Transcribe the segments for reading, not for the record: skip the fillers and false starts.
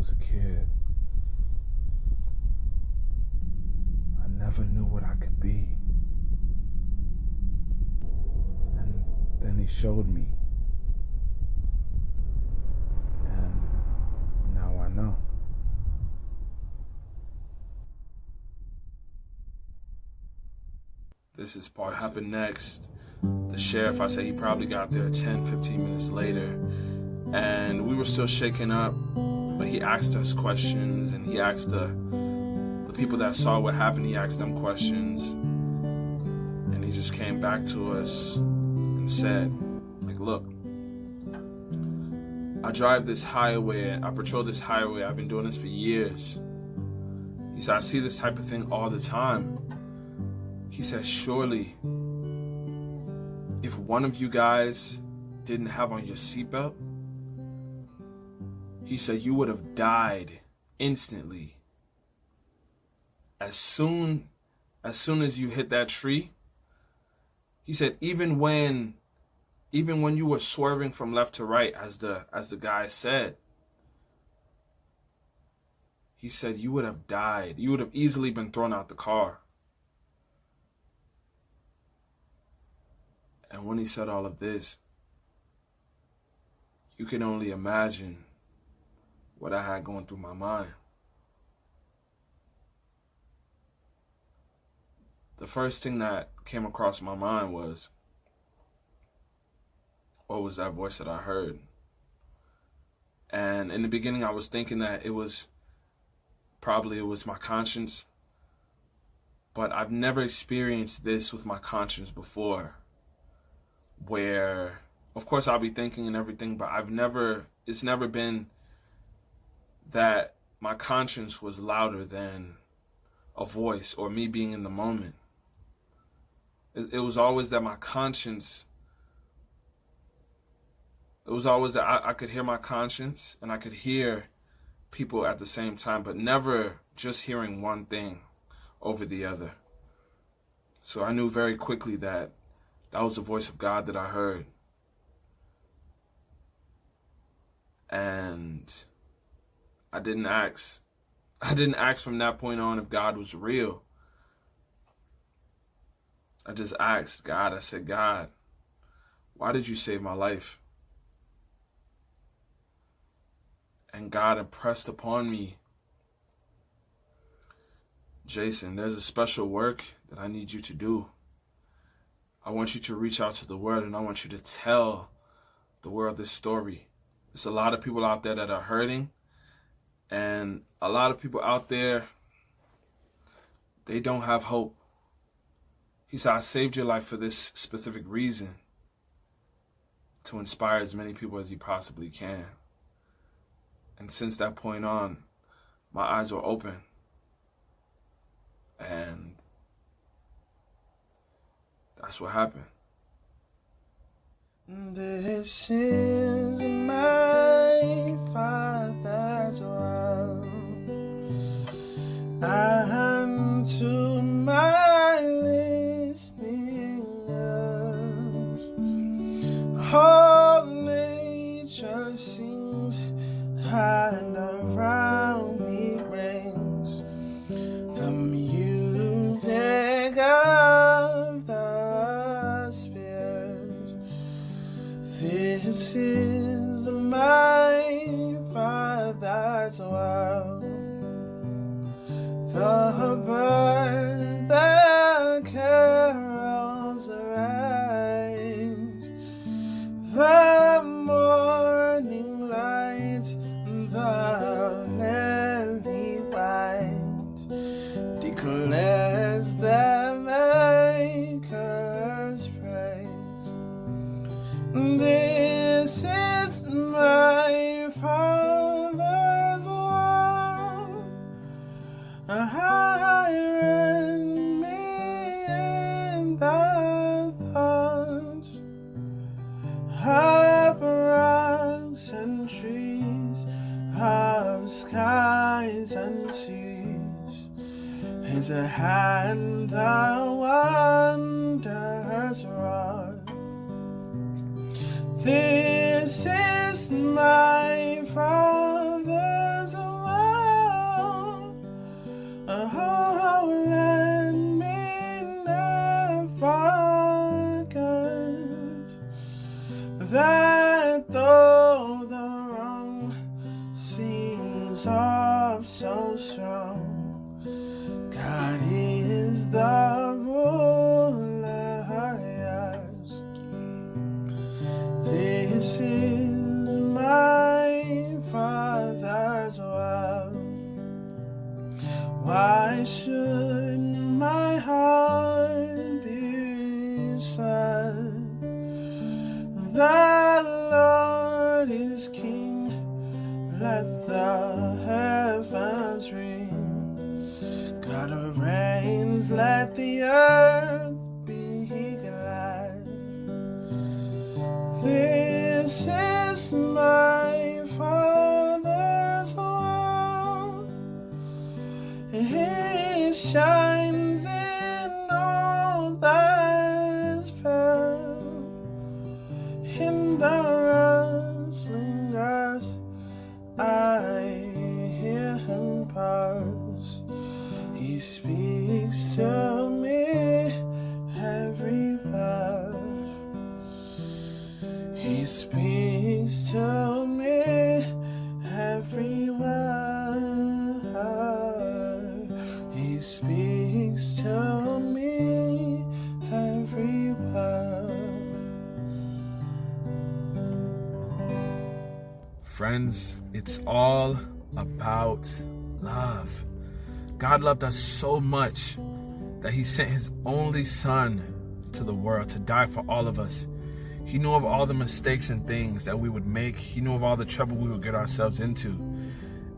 was a kid, I never knew what I could be. And then he showed me. And now I know. This is part what happened next. The sheriff, I said he probably got there 10, 15 minutes later. And we were still shaken up, but he asked us questions, and he asked the people that saw what happened, he asked them questions. And he just came back to us and said, like, look, I drive this highway, I patrol this highway, I've been doing this for years. He said, I see this type of thing all the time. He said, surely, if one of you guys didn't have on your seatbelt, he said, you would have died instantly. As soon as you hit that tree, he said, even when you were swerving from left to right, as the guy said, he said, you would have died. You would have easily been thrown out the car. And when he said all of this, you can only imagine what I had going through my mind. The first thing that came across my mind was, what was that voice that I heard? And in the beginning, I was thinking that it was my conscience. But I've never experienced this with my conscience before, where, of course, I'll be thinking and everything, but it's never been that my conscience was louder than a voice or me being in the moment. It was always that my conscience, it was always that I could hear my conscience and I could hear people at the same time, but never just hearing one thing over the other. So I knew very quickly that was the voice of God that I heard. And I didn't ask from that point on if God was real. I just asked God, I said, God, why did you save my life? And God impressed upon me, Jason, there's a special work that I need you to do. I want you to reach out to the world, and I want you to tell the world this story. There's a lot of people out there that are hurting, and a lot of people out there, they don't have hope. He said, I saved your life for this specific reason, to inspire as many people as you possibly can. And since that point on, my eyes were open. And that's what happened. This is my Father's will, and to my listening ears, whole nature sings, and around me rings the music of the Spirit. This is my Father's will, the bird that carols arise, the morning light, the lily white, declares the Maker's praise. This is my Father's will, higher me in the thoughts of rocks and trees, of skies and seas. His hand the wonders wrought. This is my Father's will, that though the wrong seems off so strong, God is the ruler, yes. This is my Father's will. Why should my heart be sad? The Lord is King, let the heavens ring. God reigns, let the earth be glad. This is my Father's will. He shines in all that's fair. In the rustling grass, I hear him pass. He speaks to me everywhere. He speaks to me everywhere. He speaks to me everywhere. Friends, it's all about love. God loved us so much that he sent his only son to the world to die for all of us. He knew of all the mistakes and things that we would make. He knew of all the trouble we would get ourselves into.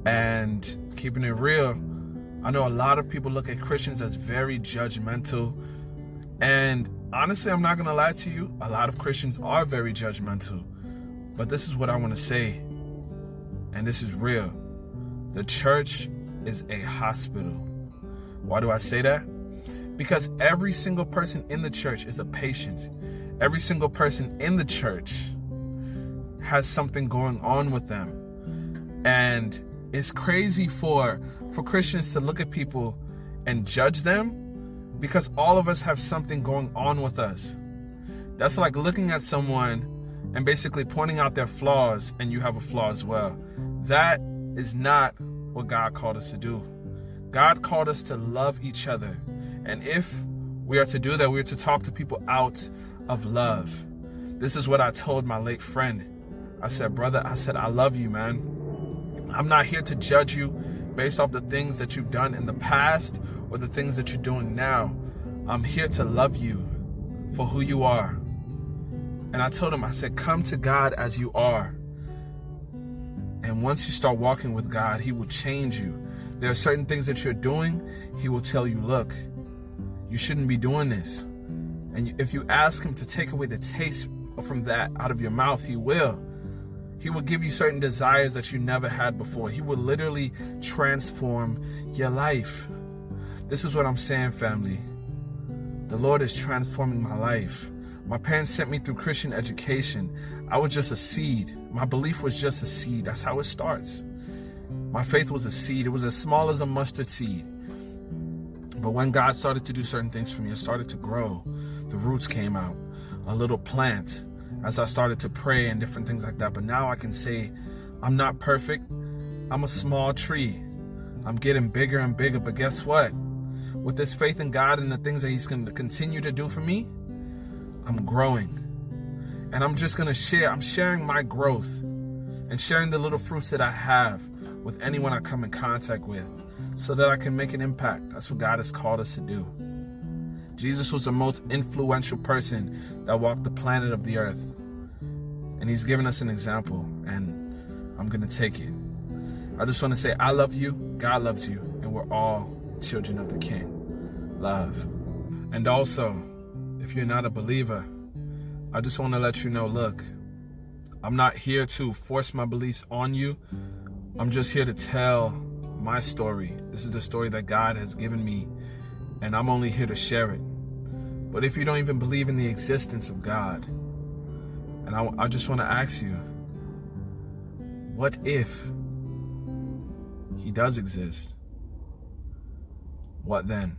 And keeping it real, I know a lot of people look at Christians as very judgmental. And honestly, I'm not going to lie to you, a lot of Christians are very judgmental. But this is what I want to say, and this is real. The church is a hospital. Why do I say that? Because every single person in the church is a patient. Every single person in the church has something going on with them. And it's crazy for Christians to look at people and judge them, because all of us have something going on with us. That's like looking at someone and basically pointing out their flaws, and you have a flaw as well. That is not what God called us to do. God called us to love each other. And if we are to do that, we are to talk to people out of love. This is what I told my late friend. I said, brother, I love you, man. I'm not here to judge you based off the things that you've done in the past or the things that you're doing now. I'm here to love you for who you are. And I told him, I said, come to God as you are. And once you start walking with God, he will change you. There are certain things that you're doing, he will tell you, look, you shouldn't be doing this. And if you ask him to take away the taste from that out of your mouth, he will. He will give you certain desires that you never had before. He will literally transform your life. This is what I'm saying, family. The Lord is transforming my life. My parents sent me through Christian education. I was just a seed. My belief was just a seed. That's how it starts. My faith was a seed. It was as small as a mustard seed. But when God started to do certain things for me, it started to grow. The roots came out, a little plant, as I started to pray and different things like that. But now I can say, I'm not perfect. I'm a small tree. I'm getting bigger and bigger. But guess what? With this faith in God and the things that he's going to continue to do for me, I'm growing. And I'm just going to share. I'm sharing my growth and sharing the little fruits that I have with anyone I come in contact with, so that I can make an impact. That's what God has called us to do. Jesus was the most influential person that walked the planet of the earth. And he's given us an example, and I'm going to take it. I just want to say, I love you, God loves you, and we're all children of the King. Love. And also, if you're not a believer, I just want to let you know, look, I'm not here to force my beliefs on you. I'm just here to tell my story. This is the story that God has given me, and I'm only here to share it. But if you don't even believe in the existence of God, and I just want to ask you, what if he does exist? What then?